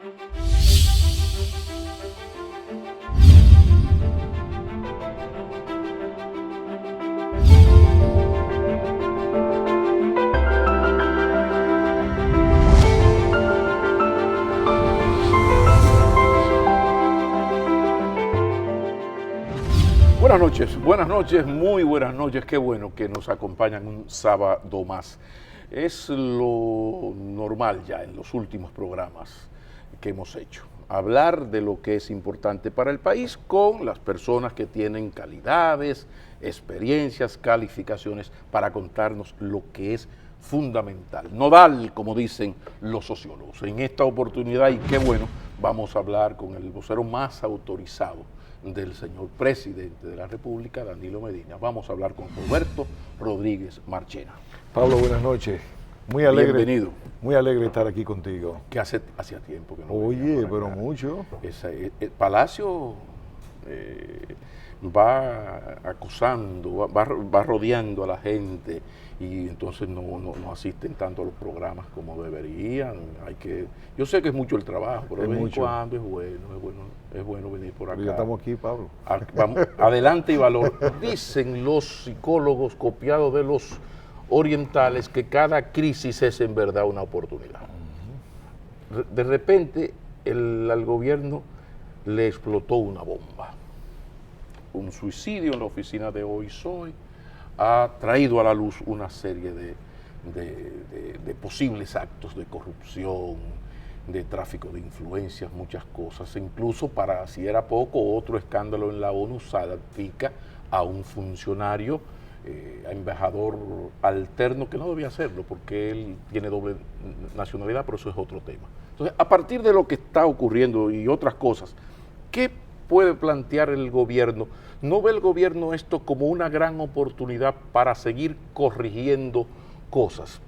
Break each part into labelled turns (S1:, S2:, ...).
S1: Buenas noches, muy buenas noches. Qué bueno que nos acompañan un sábado más. Es lo normal ya en los últimos programas que hemos hecho. Hablar de lo que es importante para el país con las personas que tienen calidades, experiencias, calificaciones para contarnos lo que es fundamental, nodal, como dicen los sociólogos. En esta oportunidad, y qué bueno, vamos a hablar con el vocero más autorizado del señor presidente de la República, Danilo Medina. Vamos a hablar con Roberto Rodríguez Marchena.
S2: Pablo, buenas noches. Muy alegre.
S1: Bienvenido.
S2: Muy alegre estar aquí contigo.
S1: Que hacía tiempo que no
S2: Oye, pero mucho.
S1: El Palacio va acusando, va rodeando a la gente y entonces no asisten tanto a los programas como deberían. Yo sé que es mucho el trabajo, pero de vez en cuando es bueno venir por acá.
S2: Pero ya estamos aquí, Pablo.
S1: Vamos, adelante y valor. Dicen los psicólogos copiados de los orientales que cada crisis es en verdad una oportunidad. De repente al gobierno le explotó una bomba. Un suicidio en la oficina de Hoy Soy ha traído a la luz una serie de posibles actos de corrupción, de tráfico de influencias, muchas cosas. Incluso para, si era poco, otro escándalo en la ONU salpica a un funcionario, embajador alterno, que no debía hacerlo porque él tiene doble nacionalidad, pero eso es otro tema. Entonces, a partir de lo que está ocurriendo y otras cosas, ¿qué puede plantear el gobierno? ¿No ve el gobierno esto como una gran oportunidad para seguir corrigiendo cosas?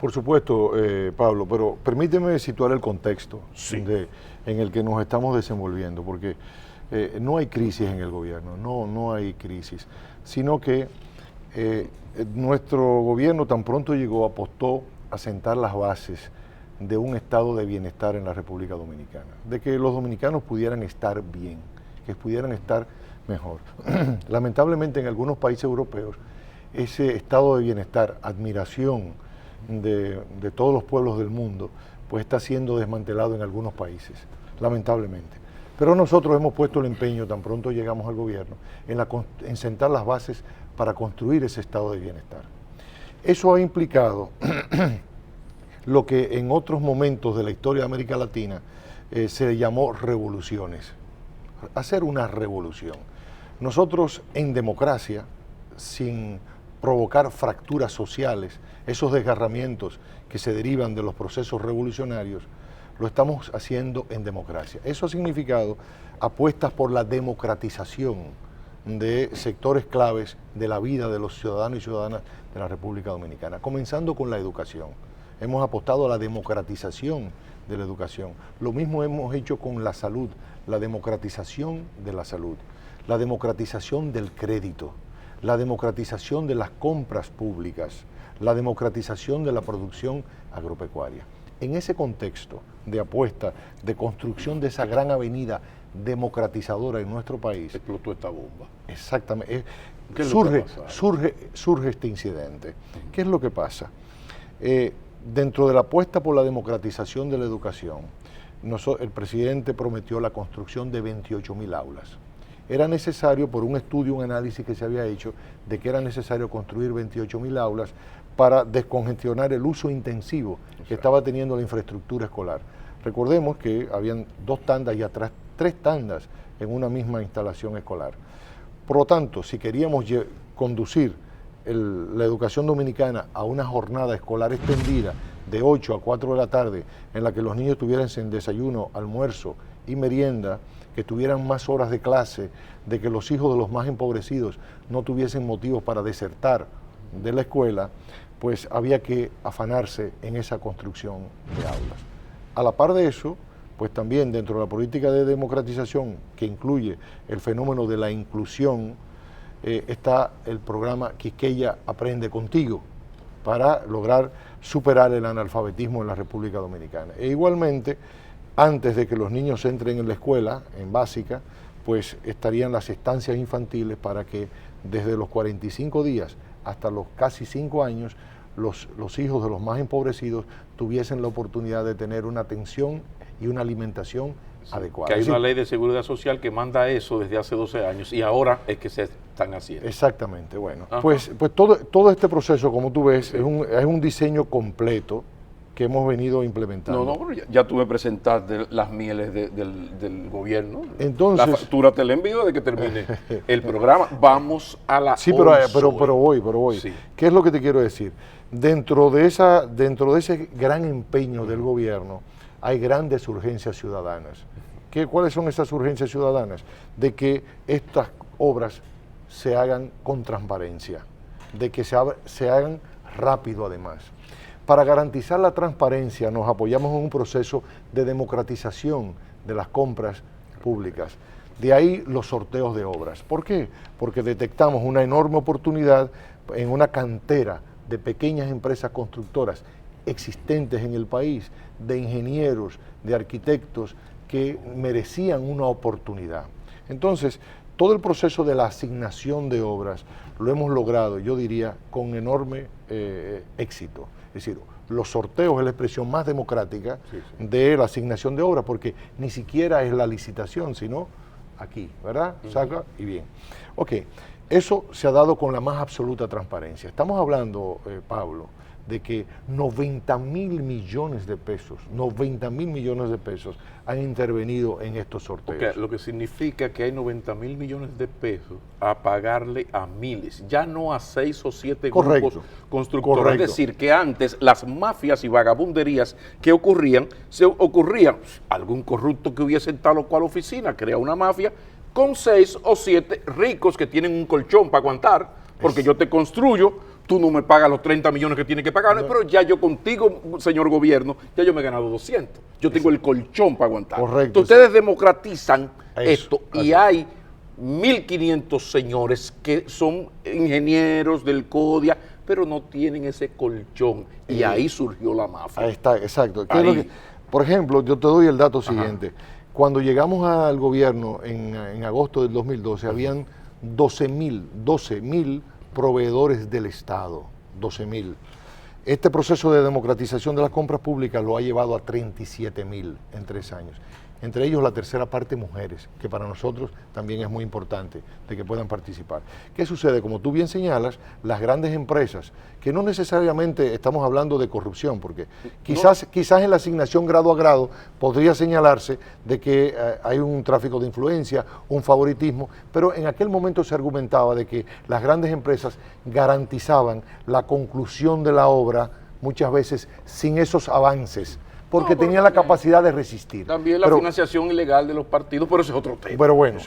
S2: Por supuesto, Pablo, pero permíteme situar el contexto en el que nos estamos desenvolviendo, porque no hay crisis en el gobierno, no hay crisis, sino que nuestro gobierno tan pronto llegó, apostó a sentar las bases de un estado de bienestar en la República Dominicana, de que los dominicanos pudieran estar bien, que pudieran estar mejor. Lamentablemente en algunos países europeos ese estado de bienestar, admiración de todos los pueblos del mundo, pues está siendo desmantelado en algunos países, lamentablemente. Pero nosotros hemos puesto el empeño, tan pronto llegamos al gobierno, en sentar las bases para construir ese estado de bienestar. Eso ha implicado lo que en otros momentos de la historia de América Latina se llamó revoluciones. Hacer una revolución. Nosotros en democracia, sin provocar fracturas sociales, esos desgarramientos que se derivan de los procesos revolucionarios, lo estamos haciendo en democracia. Eso ha significado apuestas por la democratización de sectores claves de la vida de los ciudadanos y ciudadanas de la República Dominicana, comenzando con la educación. Hemos apostado a la democratización de la educación. Lo mismo hemos hecho con la salud, la democratización de la salud, la democratización del crédito, la democratización de las compras públicas, la democratización de la producción agropecuaria. En ese contexto de apuesta, de construcción de esa gran avenida democratizadora en nuestro país,
S1: explotó esta bomba.
S2: Exactamente. Surge este incidente. ¿Qué es lo que pasa? Dentro de la apuesta por la democratización de la educación, el presidente prometió la construcción de 28.000 aulas. Era necesario, por un estudio, un análisis que se había hecho, de que era necesario construir 28.000 aulas para descongestionar el uso intensivo que estaba teniendo la infraestructura escolar. Recordemos que habían 2 tandas y atrás 3 tandas en una misma instalación escolar. Por lo tanto, si queríamos conducir la educación dominicana a una jornada escolar extendida de 8 a 4 de la tarde, en la que los niños tuvieran en desayuno, almuerzo y merienda, que tuvieran más horas de clase, de que los hijos de los más empobrecidos no tuviesen motivos para desertar de la escuela, pues había que afanarse en esa construcción de aulas. A la par de eso, pues también dentro de la política de democratización, que incluye el fenómeno de la inclusión, está el programa Quisqueya Aprende Contigo, para lograr superar el analfabetismo en la República Dominicana. E igualmente, antes de que los niños entren en la escuela, en básica, pues estarían las estancias infantiles para que desde los 45 días hasta los casi 5 años, los hijos de los más empobrecidos tuviesen la oportunidad de tener una atención y una alimentación adecuada.
S1: Que hay una ley de seguridad social que manda eso desde hace 12 años y ahora es que se están haciendo.
S2: Exactamente, bueno. Pues todo este proceso, como tú ves, es un diseño completo que hemos venido implementando.
S1: No, pero ya tú me presentaste las mieles del gobierno.
S2: Entonces,
S1: la factura te la envío de que termine el programa. Vamos a la
S2: sí, pero voy. Sí. ¿Qué es lo que te quiero decir? Dentro de ese gran empeño del gobierno hay grandes urgencias ciudadanas. ¿Cuáles son esas urgencias ciudadanas? De que estas obras se hagan con transparencia, de que se hagan rápido además. Para garantizar la transparencia nos apoyamos en un proceso de democratización de las compras públicas. De ahí los sorteos de obras. ¿Por qué? Porque detectamos una enorme oportunidad en una cantera de pequeñas empresas constructoras existentes en el país, de ingenieros, de arquitectos que merecían una oportunidad. Entonces, todo el proceso de la asignación de obras lo hemos logrado, yo diría, con enorme éxito. Es decir, los sorteos es la expresión más democrática de la asignación de obras, porque ni siquiera es la licitación, sino aquí, ¿verdad? Saca y bien. Ok, eso se ha dado con la más absoluta transparencia. Estamos hablando, Pablo, de que 90.000 millones de pesos, 90.000 millones de pesos han intervenido en estos sorteos.
S1: Okay, lo que significa que hay 90.000 millones de pesos a pagarle a miles, ya no a 6 o 7 grupos constructores. Correcto. Es decir, que antes las mafias y vagabunderías que ocurrían, algún corrupto que hubiese en tal o cual oficina, crea una mafia con 6 o 7 ricos que tienen un colchón para aguantar, porque yo te construyo, tú no me pagas los 30 millones que tienes que pagarme, pero ya yo contigo, señor gobierno, ya yo me he ganado 200. Yo tengo el colchón para aguantar.
S2: Correcto.
S1: Entonces, ustedes democratizan esto y hay 1.500 señores que son ingenieros del CODIA, pero no tienen ese colchón. Y ahí surgió la mafia.
S2: Ahí está, exacto. Por ejemplo, yo te doy el dato siguiente. Cuando llegamos al gobierno en agosto del 2012, habían 12.000 proveedores del Estado, 12.000. Este proceso de democratización de las compras públicas lo ha llevado a 37.000 en 3 años. Entre ellos la tercera parte mujeres, que para nosotros también es muy importante de que puedan participar. ¿Qué sucede? Como tú bien señalas, las grandes empresas, que no necesariamente estamos hablando de corrupción, porque quizás en la asignación grado a grado podría señalarse de que hay un tráfico de influencia, un favoritismo, pero en aquel momento se argumentaba de que las grandes empresas garantizaban la conclusión de la obra muchas veces sin esos avances, porque tenía la capacidad de resistir.
S1: También la financiación ilegal de los partidos, pero ese es otro tema.
S2: Pero bueno,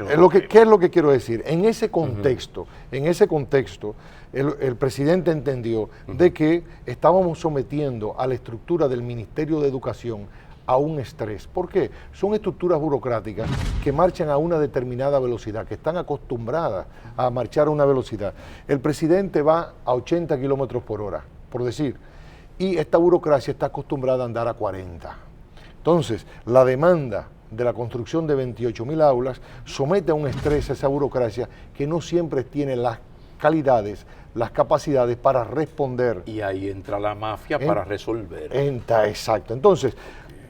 S2: ¿qué es lo que quiero decir? En ese contexto, el presidente entendió de que estábamos sometiendo a la estructura del Ministerio de Educación a un estrés. ¿Por qué? Son estructuras burocráticas que marchan a una determinada velocidad, que están acostumbradas a marchar a una velocidad. El presidente va a 80 kilómetros por hora, por decir, y esta burocracia está acostumbrada a andar a 40. Entonces, la demanda de la construcción de 28.000 aulas somete a un estrés a esa burocracia que no siempre tiene las calidades, las capacidades para responder.
S1: Y ahí entra la mafia para resolver.
S2: Exacto. Entonces,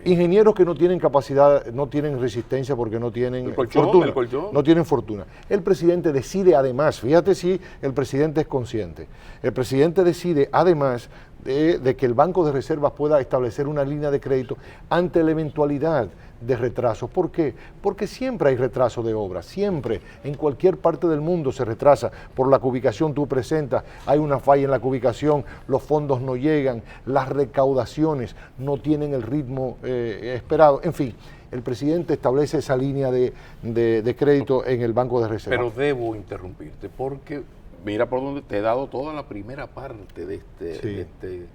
S2: ingenieros que no tienen capacidad, no tienen resistencia porque no tienen fortuna. No tienen fortuna. El presidente decide además, fíjate si el presidente es consciente, el presidente decide además de que el Banco de Reservas pueda establecer una línea de crédito ante la eventualidad de retrasos. ¿Por qué? Porque siempre hay retraso de obras, siempre, en cualquier parte del mundo se retrasa. Por la cubicación tú presentas, hay una falla en la cubicación, los fondos no llegan, las recaudaciones no tienen el ritmo esperado, en fin. El presidente establece esa línea de crédito en el Banco de Reservas.
S1: Pero debo interrumpirte porque mira por dónde te he dado toda la primera parte de este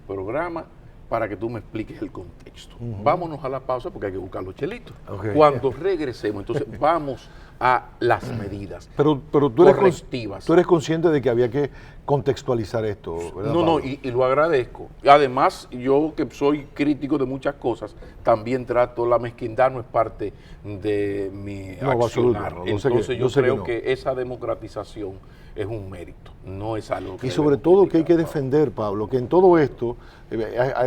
S1: programa para que tú me expliques el contexto. Vámonos a la pausa porque hay que buscar los chelitos.
S2: Ok.
S1: Cuando regresemos, entonces vamos a las medidas
S2: Pero
S1: correctivas.
S2: tú eres consciente de que había que contextualizar esto, ¿verdad,
S1: No,
S2: Pablo?
S1: y lo agradezco. Además, yo que soy crítico de muchas cosas, también trato, la mezquindad no es parte de mi
S2: No, absoluto,
S1: accionar.
S2: no, yo sé que-
S1: Entonces
S2: yo
S1: yo
S2: sé que
S1: creo
S2: no.
S1: que esa democratización es un mérito, no es algo que
S2: Y sobre
S1: debemos
S2: todo que hay que
S1: criticar.
S2: defender, Pablo, que en todo esto,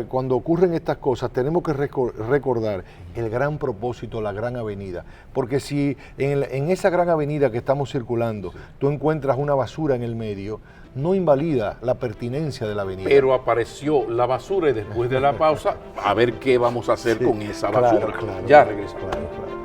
S2: cuando ocurren estas cosas, tenemos que recordar el gran propósito, la gran avenida. Porque si en esa gran avenida que estamos circulando, tú encuentras una basura en el medio, no invalida la pertinencia de la avenida.
S1: Pero apareció la basura y después de la pausa, a ver qué vamos a hacer
S2: Sí,
S1: con esa
S2: claro,
S1: basura.
S2: claro,
S1: Ya regresamos.
S2: claro, claro.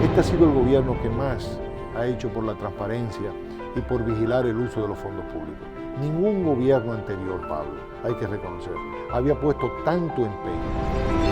S2: Este ha sido el gobierno que más ha hecho por la transparencia y por vigilar el uso de los fondos públicos. Ningún gobierno anterior, Pablo, hay que reconocer, había puesto tanto empeño